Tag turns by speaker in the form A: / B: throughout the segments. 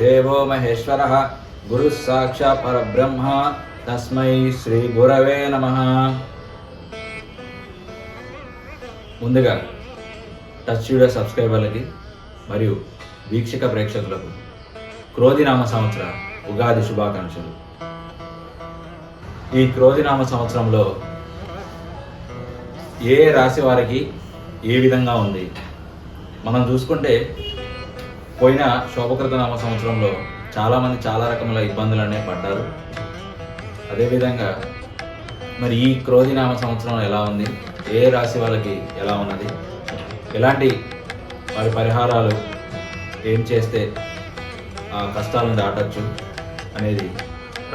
A: దేవో మహేశ్వరః గురు సాక్షాత్ పరబ్రహ్మ తస్మై శ్రీ గురవే నమః. ముందుగా టచ్ వీడియో సబ్స్క్రైబర్లకి మరియు వీక్షక ప్రేక్షకులకు క్రోధినామ సంవత్సర ఉగాది శుభాకాంక్షలు. ఈ క్రోధినామ సంవత్సరంలో ఏ రాశి వారికి ఏ విధంగా ఉంది మనం చూసుకుంటే, పోయిన శోభకృత నామ సంవత్సరంలో చాలామంది చాలా రకముల ఇబ్బందులు అనేవి పడ్డారు. అదేవిధంగా మరి ఈ క్రోధినామ సంవత్సరం ఎలా ఉంది, ఏ రాశి వాళ్ళకి ఎలా ఉన్నది, ఎలాంటి వారి పరిహారాలు ఏం చేస్తే ఆ కష్టాలను దాటచ్చు అనేది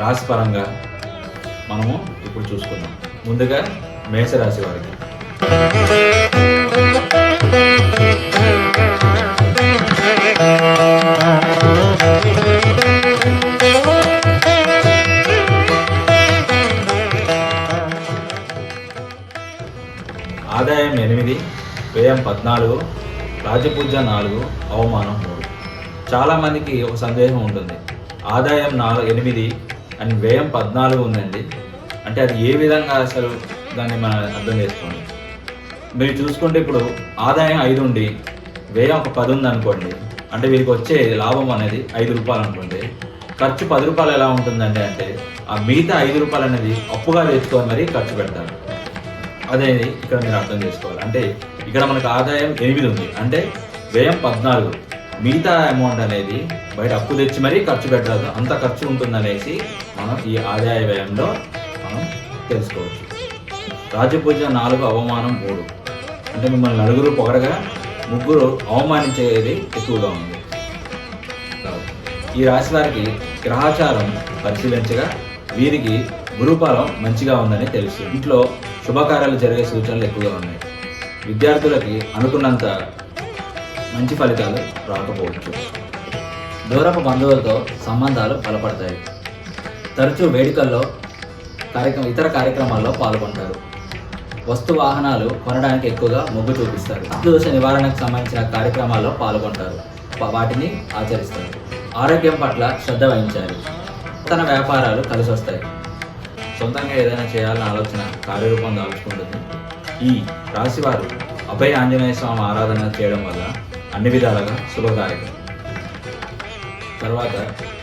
A: రాశిపరంగా మనము ఇప్పుడు చూసుకుందాం. ముందుగా మేషరాశి వారికి ఆదాయం 8, వ్యయం 14, రాజపూజ్యం 4, అవమానం 3. చాలామందికి ఒక సందేహం ఉంటుంది, ఆదాయం 8 అని వ్యయం 14 ఉందండి, అంటే అది ఏ విధంగా అసలు దాన్ని మనం అర్థం చేసుకోండి. మీరు చూసుకుంటే ఇప్పుడు ఆదాయం 5 ఉండి వ్యయం ఒక 10 ఉంది అనుకోండి, అంటే వీరికి వచ్చే లాభం అనేది 5 రూపాయలు అనుకోండి, ఖర్చు 10 రూపాయలు ఎలా ఉంటుందంటే అంటే ఆ మిగతా 5 రూపాయలు అనేది అప్పుగా తెచ్చుకొని మరీ ఖర్చు పెడతారు. అదేది ఇక్కడ మీరు అర్థం చేసుకోవాలి. అంటే ఇక్కడ మనకు ఆదాయం 8 ఉంది, అంటే వ్యయం 14, మిగతా అమౌంట్ అనేది బయట అప్పు తెచ్చి మరీ ఖర్చు పెట్టాలి, అంత ఖర్చు ఉంటుందనేసి మనం ఈ ఆదాయ వ్యయంలో మనం తెలుసుకోవచ్చు. రాజపూజ్యం 4, అవమానం 3, అంటే మిమ్మల్ని నలుగురు పొగడగా ముగ్గురు అవమానించేది ఎక్కువగా ఉంది. ఈ రాశి వారికి గ్రహాచారం పరిశీలించగా వీరికి గురుఫలం మంచిగా ఉందని తెలుసు. ఇంట్లో శుభకార్యాలు జరిగే సూచనలు ఎక్కువగా ఉన్నాయి. విద్యార్థులకి అనుకున్నంత మంచి ఫలితాలు రాకపోవచ్చు. దూరపు బంధువులతో సంబంధాలు బలపడతాయి. తరచూ వేడుకల్లో ఇతర కార్యక్రమాల్లో పాల్గొంటారు. వస్తు వాహనాలు కొనడానికి ఎక్కువగా మొగ్గు చూపిస్తారు. దోష నివారణకు సంబంధించిన కార్యక్రమాల్లో పాల్గొంటారు, వాటిని ఆచరిస్తారు. ఆరోగ్యం పట్ల శ్రద్ధ వహించాలి. తన వ్యాపారాలు కలిసి వస్తాయి. సొంతంగా ఏదైనా చేయాలన్న ఆలోచన కార్యరూపం దాల్చుకుంటుంది. ఈ రాశివారు అభయ ఆంజనేయ స్వామి ఆరాధన చేయడం వల్ల అన్ని విధాలుగా శుభదాయకం. తర్వాత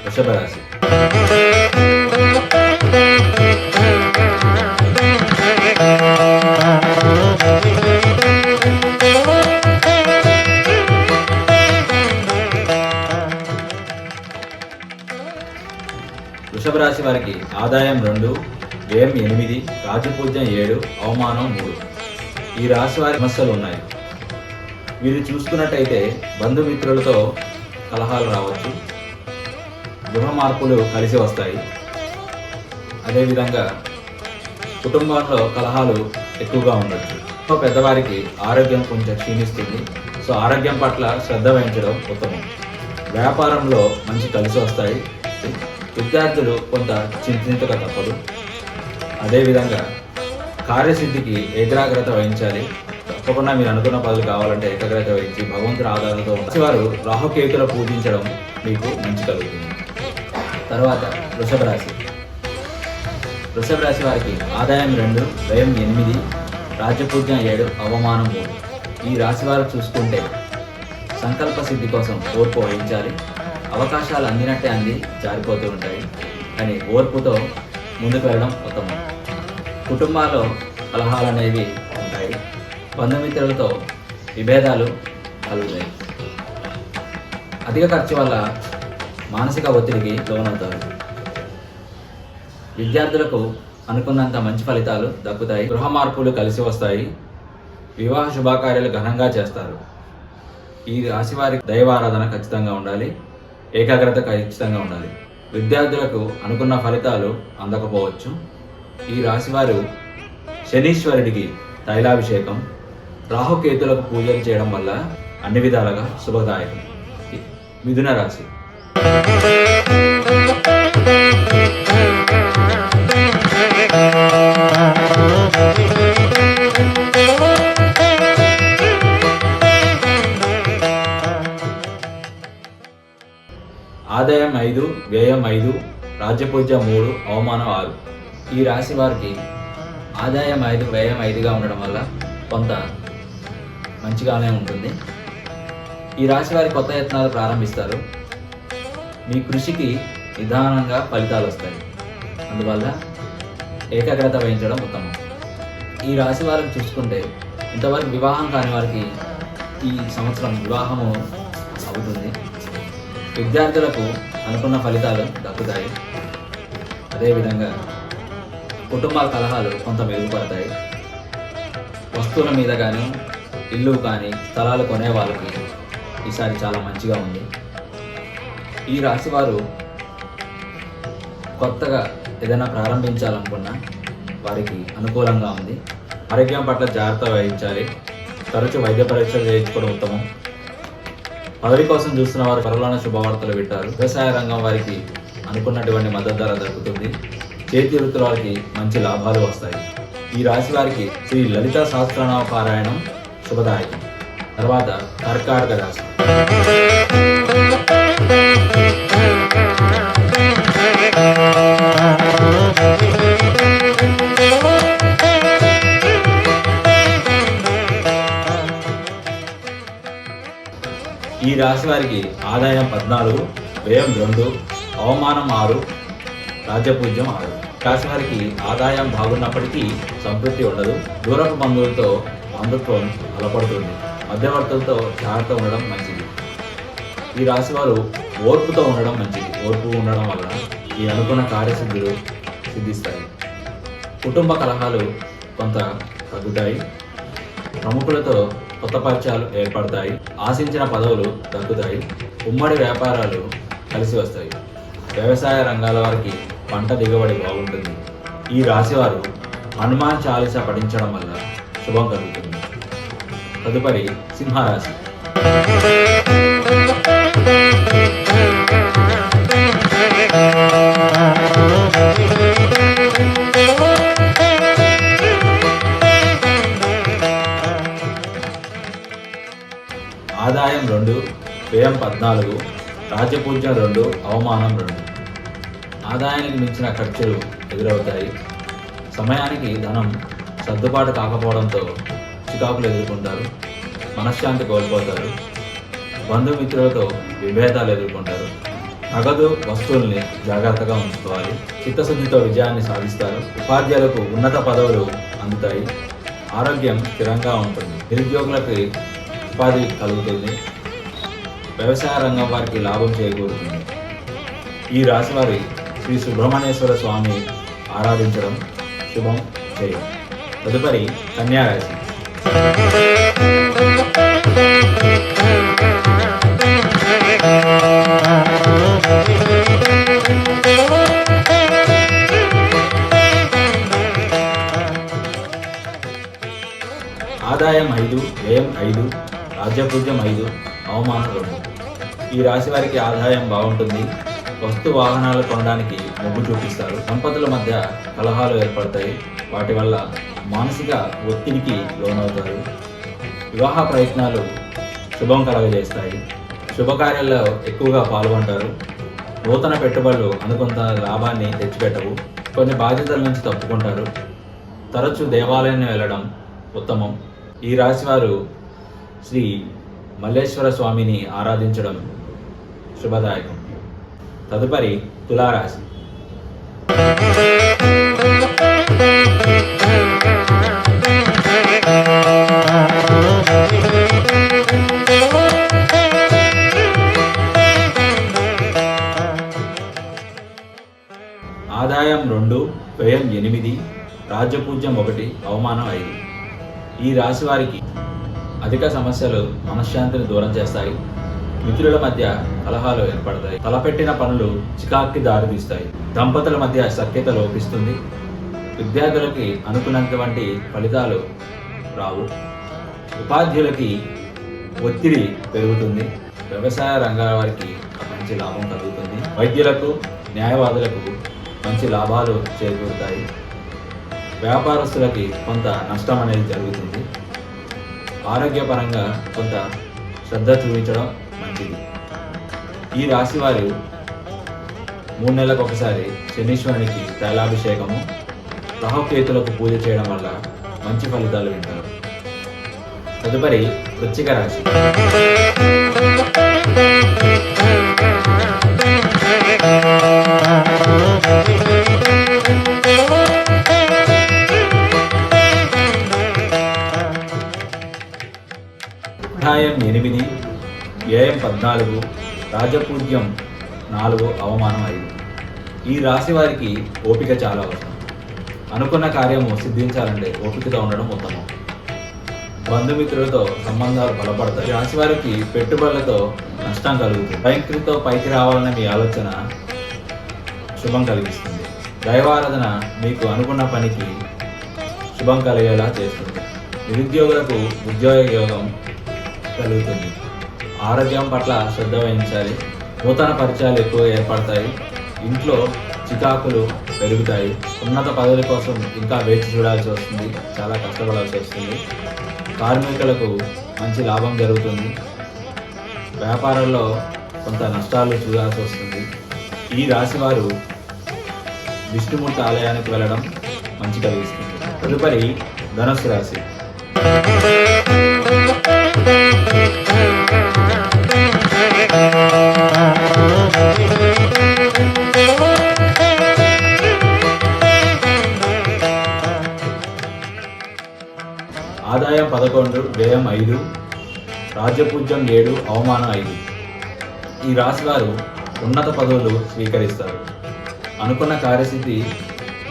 A: వృషభ రాశి. వృషభ రాశి వారికి ఆదాయం 2, వ్యయం 8, రాజపూజ్యం 7, అవమానం 3. ఈ రాశి వారి సమస్యలు ఉన్నాయి. వీరు చూసుకున్నట్టయితే బంధుమిత్రులతో కలహాలు రావచ్చు, గృహ మార్పులు కలిసి వస్తాయి. అదేవిధంగా కుటుంబంలో కలహాలు ఎక్కువగా ఉండొచ్చు. పెద్దవారికి ఆరోగ్యం కొంచెం క్షీణిస్తుంది. సో ఆరోగ్యం పట్ల శ్రద్ధ వహించడం ఉత్తమం. వ్యాపారంలో మంచి కలిసి వస్తాయి. విద్యార్థులు కొంత చింతించక తప్పదు. అదేవిధంగా కార్యసిద్ధికి ఏకాగ్రత వహించాలి. తప్పకుండా మీరు అనుకున్న పనులు కావాలంటే ఏకాగ్రత వహించి భగవంతుని ఆధారంతో వారు రాహుకేతుల పూజించడం మీకు మంచి కలుగుతుంది. తర్వాత వృషభ రాశి. వృషభ రాశి వారికి ఆదాయం 2, వ్యయం 8, రాజపూజ్యం 7, అవమానం 3. ఈ రాశి వారు చూసుకుంటే సంకల్ప సిద్ధి కోసం ఓర్పు వహించాలి. అవకాశాలు అందినట్టే అంది జారిపోతూ ఉంటాయి, కానీ ఓర్పుతో ముందుకు వెళ్ళడం ఉత్తమం. కుటుంబాల్లో కలహాలు అనేవి ఉంటాయి. బంధుమిత్రులతో విభేదాలు కలుగుతాయి. అధిక ఖర్చు వల్ల మానసిక ఒత్తిడికి లోనవుతారు. విద్యార్థులకు అనుకున్నంత మంచి ఫలితాలు దక్కుతాయి. గృహ మార్పులు కలిసి వస్తాయి. వివాహ శుభకార్యాలు ఘనంగా చేస్తారు. ఈ రాశి వారికి దైవారాధన ఖచ్చితంగా ఉండాలి, ఏకాగ్రత ఖచ్చితంగా ఉండాలి. విద్యార్థులకు అనుకున్న ఫలితాలు అందకపోవచ్చు. ఈ రాశివారు శనీశ్వరుడికి తైలాభిషేకం, రాహుకేతులకు పూజలు చేయడం వల్ల అన్ని విధాలుగా శుభదాయకం. మిథున రాశి. ఆదాయం 5, వ్యయం 5, రాజ్యపూజ్యం 3, అవమానం 6. ఈ రాశి వారికి ఆదాయం 5, వ్యయం 5గా ఉండడం వల్ల కొంత మంచిగానే ఉంటుంది. ఈ రాశి వారి కొత్త యత్నాలు ప్రారంభిస్తారు. మీ కృషికి నిదానంగా ఫలితాలు వస్తాయి. అందువల్ల ఏకాగ్రత వహించడం ఉత్తమం. ఈ రాశి వారికి చూసుకుంటే ఇంతవరకు వివాహం కాని వారికి ఈ సంవత్సరం వివాహము అవుతుంది. విద్యార్థులకు అనుకున్న ఫలితాలు దక్కుతాయి. అదేవిధంగా కుటుంబాల కలహాలు కొంత మెరుగుపడతాయి. వస్తువుల మీద కానీ ఇల్లు కానీ స్థలాలు కొనే వాళ్ళకి ఈసారి చాలా మంచిగా ఉంది. ఈ రాశివారు కొత్తగా ఏదైనా ప్రారంభించాలనుకున్నా వారికి అనుకూలంగా ఉంది. ఆరోగ్యం పట్ల జాగ్రత్త వహించాలి. తరచూ వైద్య పరీక్షలు చేయించుకోవడం ఉత్తమం. పదవి కోసం చూస్తున్న వారు త్వరలోనే శుభవార్తలు వింటారు. వ్యవసాయ రంగం వారికి అనుకున్నటువంటి మద్దతు ధర దక్కుతుంది. చేతి వృత్తుల వారికి మంచి లాభాలు వస్తాయి. ఈ రాశి వారికి శ్రీ లలిత సహస్రనామ పారాయణం శుభదాయకం. తర్వాత కర్కాటక రాశి. ఈ రాశి వారికి ఆదాయం 14, వ్యయం 2, అవమానం 6, రాజ్యపూజ్యం 6. రాశి వారికి ఆదాయం బాగున్నప్పటికీ సంతృప్తి ఉండదు. దూరపు బంధువులతో బంధుత్వం బలపడుతుంది. మధ్యవర్తులతో జాగ్రత్త ఉండడం మంచిది. ఈ రాశి వారు ఓర్పుతో ఉండడం మంచిది. ఓర్పు ఉండడం వల్ల ఈ అనుకున్న కార్యసిద్ధులు సిద్ధిస్తాయి. కుటుంబ కలహాలు కొంత తగ్గుతాయి. ప్రముఖులతో కొత్త పరిచయాలు ఏర్పడతాయి. ఆశించిన పదవులు దక్కుతాయి. ఉమ్మడి వ్యాపారాలు కలిసి వస్తాయి. వ్యవసాయ రంగాల వారికి పంట దిగుబడి బాగుంటుంది. ఈ రాశివారు హనుమాన్ చాలీస పఠించడం వల్ల శుభం కలుగుతుంది. తదుపరి సింహరాశి. ఆదాయం 2, వ్యయం 14, రాజ్యపూజ్యం 2, అవమానం 2. ఆదాయానికి మించిన ఖర్చులు ఎదురవుతాయి. సమయానికి ధనం సర్దుబాటు కాకపోవడంతో చికాకులు ఎదుర్కొంటారు. మనశ్శాంతి కోల్పోతారు. బంధుమిత్రులతో విభేదాలు ఎదుర్కొంటారు. నగదు వస్తువుల్ని జాగ్రత్తగా ఉంచుకోవాలి. చిత్తశుద్ధితో విజయాన్ని సాధిస్తారు. ఉపాధ్యాయులకు ఉన్నత పదవులు అందుతాయి. ఆరోగ్యం స్థిరంగా ఉంటుంది. నిరుద్యోగులకు ఉపాధి కలుగుతుంది. వ్యవసాయ రంగం వారికి లాభం చేకూరుతుంది. ఈ రాశి వారి శ్రీ సుబ్రహ్మణ్యేశ్వర స్వామి ఆరాధించడం శుభం చేయం. తదుపరి కన్యారాశి. ఆదాయం 5, వ్యయం 5, రాజ్యపూజ్యం 5, అవమానం 2. ఈ రాశి వారికి ఆదాయం బాగుంటుంది. వస్తు వాహనాలు కొనడానికి మొగ్గు చూపిస్తారు. దంపతుల మధ్య కలహాలు ఏర్పడతాయి. వాటి వల్ల మానసిక ఒత్తిడికి లోనవుతారు. వివాహ ప్రయత్నాలు శుభం కలగజేస్తాయి. శుభకార్యాల్లో ఎక్కువగా పాల్గొంటారు. నూతన పెట్టుబడులు అనుకున్న లాభాన్ని తెచ్చిపెట్టవు. కొన్ని బాధ్యతల నుంచి తప్పుకుంటారు. తరచూ దేవాలయాన్ని వెళ్ళడం ఉత్తమం. ఈ రాశివారు శ్రీ మల్లేశ్వర స్వామిని ఆరాధించడం శుభదాయకం. తదుపరి తులారాశి. ఆదాయం 2, వ్యయం 8, రాజ్యపూజ్యం 1, అవమానం 5. ఈ రాశి వారికి అధిక సమస్యలు మనశ్శాంతిని దూరం చేస్తాయి. మిత్రుల మధ్య కలహాలు ఏర్పడతాయి. తలపెట్టిన పనులు చికాక్కి దారితీస్తాయి. దంపతుల మధ్య సఖ్యత లోపిస్తుంది. విద్యార్థులకి అనుకున్నటువంటి ఫలితాలు రావు. ఉపాధ్యాయులకి ఒత్తిడి పెరుగుతుంది. వ్యవసాయ రంగాల వారికి మంచి లాభం కలుగుతుంది. వైద్యులకు న్యాయవాదులకు మంచి లాభాలు చేకూరుతాయి. వ్యాపారస్తులకి కొంత నష్టం అనేది జరుగుతుంది. ఆరోగ్యపరంగా కొంత శ్రద్ధ చూపించడం మంచిది. ఈ రాశి వారు 3 నెలలకు ఒకసారి శనీశ్వరునికి తైలాభిషేకము, రాహుకేతులకు పూజ చేయడం వల్ల మంచి ఫలితాలు వింటారు. తదుపరి వృశ్చిక రాశి. ఆదాయం 8, వ్యయం 14, రాజపూజ్యం 4, అవమానం 5. ఈ రాశి వారికి ఓపిక చాలా అవసరం. అనుకున్న కార్యము సిద్ధించాలంటే ఓపికతో ఉండడం ఉత్తమం. బంధుమిత్రులతో సంబంధాలు బలపడతాయి. రాశి వారికి పెట్టుబడులతో నష్టం కలుగుతుంది. బ్యాంకులతో పైకి రావాలనే మీ ఆలోచన శుభం కలిగిస్తుంది. దైవారాధన మీకు అనుకున్న పనికి శుభం కలిగేలా చేస్తుంది. నిరుద్యోగులకు ఉద్యోగ యోగం కలుగుతుంది. ఆరోగ్యం పట్ల శ్రద్ధ వహించాలి. నూతన పరిచయాలు ఎక్కువ ఏర్పడతాయి. ఇంట్లో చికాకులు పెరుగుతాయి. ఉన్నత పదవుల కోసం ఇంకా వేచి చూడాల్సి వస్తుంది. చాలా కష్టపడాల్సి వస్తుంది. కార్మికులకు మంచి లాభం జరుగుతుంది. వ్యాపారంలో కొంత నష్టాలు చూడాల్సి వస్తుంది. ఈ రాశి వారు విష్ణుమూర్తి ఆలయానికి వెళ్ళడం మంచి కలిగిస్తుంది. తదుపరి ధనుస్సు రాశి. ఆదాయం 11, వ్యయం 5, రాజ్యపూజ్యం 7, అవమానం 5. ఈ రాశి వారు ఉన్నత పదవులు స్వీకరిస్తారు. అనుకున్న కార్యసిద్ధి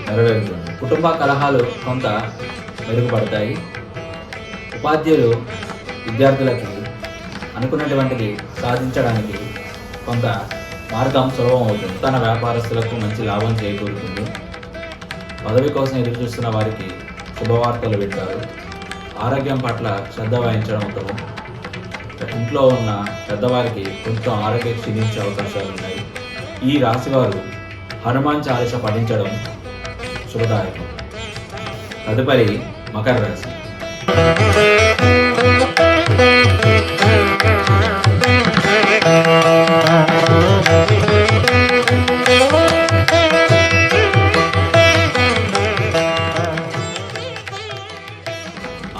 A: నెరవేరుతుంది. కుటుంబ కలహాలు కొంత మెరుగుపడతాయి. ఉపాధ్యాయులు విద్యార్థులకి అనుకున్నటువంటిది సాధించడానికి కొంత మార్గం సులభం అవుతుంది. తన వ్యాపారస్తులకు మంచి లాభం చేకూరుతుంది. పదవి కోసం ఎదురు చూస్తున్న వారికి శుభవార్తలు వింటారు. ఆరోగ్యం పట్ల శ్రద్ధ వహించడం ఉత్తమం. ఇంట్లో ఉన్న పెద్దవారికి కొంచెం ఆరోగ్యం క్షీణించే అవకాశాలు ఉన్నాయి. ఈ రాశివారు హనుమాన్ చాలీస పఠించడం శుభదాయకం. తదుపరి మకర రాశి.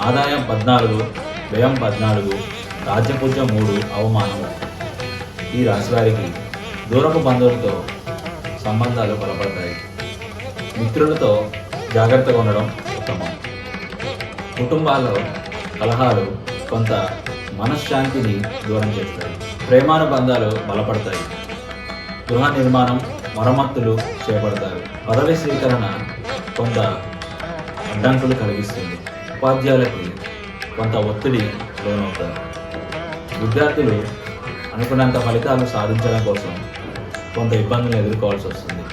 A: ఆదాయం 14, వ్యయం 14, రాజ్యపూజ్యం 3, అవమానం. ఈ రాశి వారికి దూరపు బంధువులతో సంబంధాలు బలపడతాయి. మిత్రులతో జాగ్రత్తగా ఉండడం ఉత్తమం. కుటుంబాల్లో కలహాలు కొంత మనశ్శాంతిని దూరం చేస్తాయి. ప్రేమానుబంధాలు బలపడతాయి. గృహ నిర్మాణం, మరమ్మతులు చేపడతారు. పదవి స్వీకరణ కొంత అడ్డంకులు కలిగిస్తుంది. ఉపాధ్యాయులకి కొంత ఒత్తిడి లోనవుతారు. విద్యార్థులు అనుకున్నంత ఫలితాలు సాధించడం కోసం కొంత ఇబ్బందులు ఎదుర్కోవాల్సి వస్తుంది.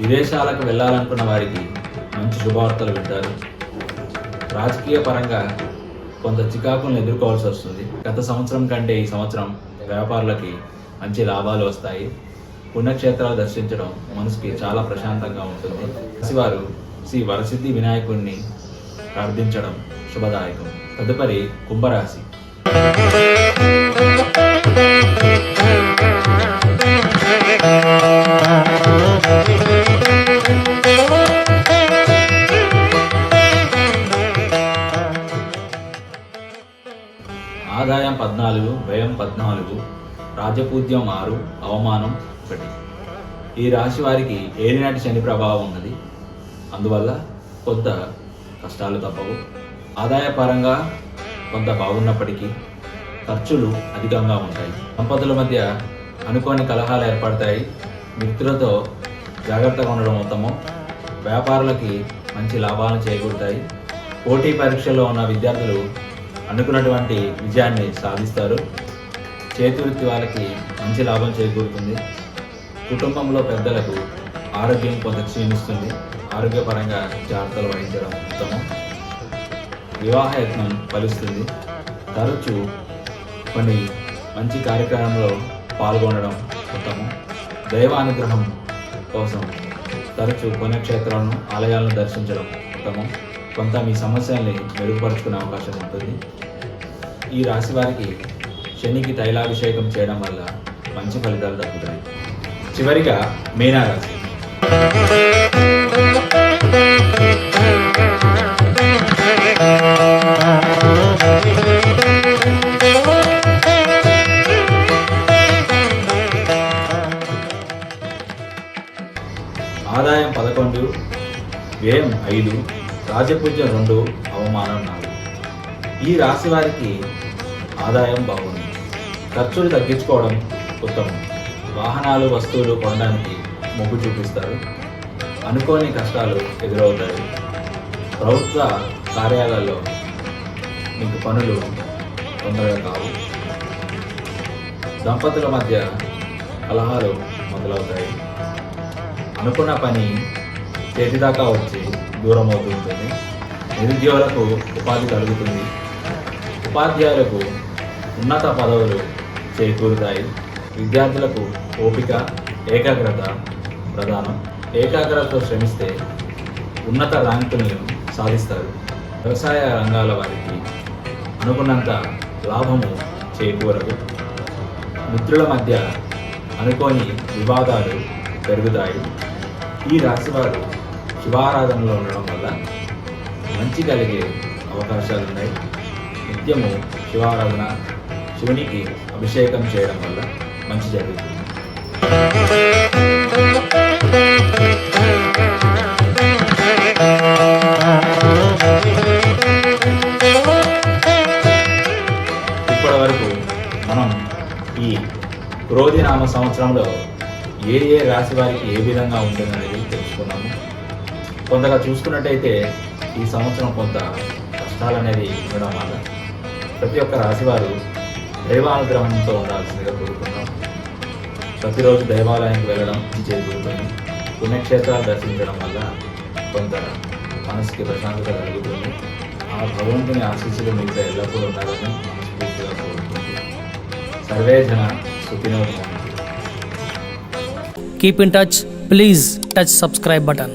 A: విదేశాలకు వెళ్ళాలనుకున్న వారికి మంచి శుభవార్తలు వింటారు. రాజకీయ పరంగా కొంత చికాకులను ఎదుర్కోవాల్సి వస్తుంది. గత సంవత్సరం కంటే ఈ సంవత్సరం వ్యాపారులకి మంచి లాభాలు వస్తాయి. పుణ్యక్షేత్రాలు దర్శించడం మనసుకి చాలా ప్రశాంతంగా ఉంటుంది. వారు శ్రీ వరసిద్ధి వినాయకుడిని ప్రార్థించడం శుభదాయకం. తదుపరి కుంభరాశి. ఆదాయం 14, వ్యయం 14, రాజపూజ్యం 6, అవమానం 1. ఈ రాశి వారికి ఏలినాటి శని ప్రభావం ఉన్నది. అందువల్ల కొంత కష్టాలు తప్పవు. ఆదాయపరంగా కొంత బాగున్నప్పటికీ ఖర్చులు అధికంగా ఉంటాయి. దంపతుల మధ్య అనుకోని కలహాలు ఏర్పడతాయి. మిత్రులతో జాగ్రత్తగా ఉండడం ఉత్తమం. వ్యాపారులకి మంచి లాభాలను చేకూరుతాయి. పోటీ పరీక్షల్లో ఉన్న విద్యార్థులు అనుకున్నటువంటి విజయాన్ని సాధిస్తారు. చేతివృత్తి వాళ్ళకి మంచి లాభం చేకూరుతుంది. కుటుంబంలో పెద్దలకు ఆరోగ్యం కొంత క్షీణిస్తుంది. ఆరోగ్యపరంగా జాగ్రత్తలు వహించడం ఉత్తమం. వివాహ యత్నం ఫలిస్తుంది. తరచూ కొన్ని మంచి కార్యక్రమంలో పాల్గొనడం ఉత్తమం. దైవ అనుగ్రహం కోసం తరచూ పుణ్యక్షేత్రాలను, ఆలయాలను దర్శించడం ఉత్తమం. కొంత మీ సమస్యల్ని మెరుగుపరుచుకునే అవకాశం ఉంటుంది. ఈ రాశి వారికి శనికి తైలాభిషేకం చేయడం వల్ల మంచి ఫలితాలు దక్కుతాయి. చివరిగా మీనరాశి. ఆదాయం 11, వ్యయం 5, రాజపూజ్యం 2, అవమానం 4. ఈ రాశి వారికి ఆదాయం బాగుంది. ఖర్చులు తగ్గించుకోవడం ఉత్తమం. వాహనాలు, వస్తువులు కొనడానికి మొగ్గు చూపిస్తారు. అనుకోని కష్టాలు ఎదురవుతాయి. ప్రభుత్వ కార్యాలయాల్లో మీకు పనులు తొందరగా కావు. దంపతుల మధ్య కలహాలు మొదలవుతాయి. అనుకున్న పని చేతిదాకా వచ్చి దూరం అవుతూ ఉంటుంది. నిరుద్యోగులకు ఉపాధి కలుగుతుంది. ఉపాధ్యాయులకు ఉన్నత పదవులు చేకూరుతాయి. విద్యార్థులకు ఓపిక, ఏకాగ్రత ప్రధానం. ఏకాగ్రతతో శ్రమిస్తే ఉన్నత ర్యాంకులను సాధిస్తారు. వ్యవసాయ రంగాల వారికి అనుకున్నంత లాభము చేకూరదు. మిత్రుల మధ్య అనుకోని వివాదాలు పెరుగుతాయి. ఈ రాశివారు శివారాధనలో ఉండడం వల్ల మంచి కలిగే అవకాశాలు ఉన్నాయి. నిత్యము శివారాధన, శివునికి అభిషేకం చేయడం వల్ల మంచి జరుగుతుంది. ఇప్పటి వరకు మనం ఈ క్రోధి నామ సంవత్సరంలో ఏ రాశి వారికి ఏ విధంగా ఉంటుందనేది తెలుసుకున్నాము. కొంతగా చూసుకున్నట్టయితే ఈ సంవత్సరం కొంత కష్టాలు అనేది ఉండడం వల్ల ప్రతి ఒక్క రాశివారు దైవానుగ్రహంతో ఉండాల్సిందిగా కోరుకున్నాం. ప్రతిరోజు దేవాలయానికి వెళ్ళడం చేకూరుతుంది. పుణ్యక్షేత్రాలు దర్శించడం వల్ల కొంత మనసుకి ప్రశాంతత కలుగుతుంది. ఆ భగవంతుని ఆశీస్సులు మీకు ఎల్లప్పుడూ ఉండాలని మనస్ఫూర్తిగా కోరుకుంటుంది. సర్వే జన సుఖినో భవంతు.
B: Keep in touch. Please touch subscribe button.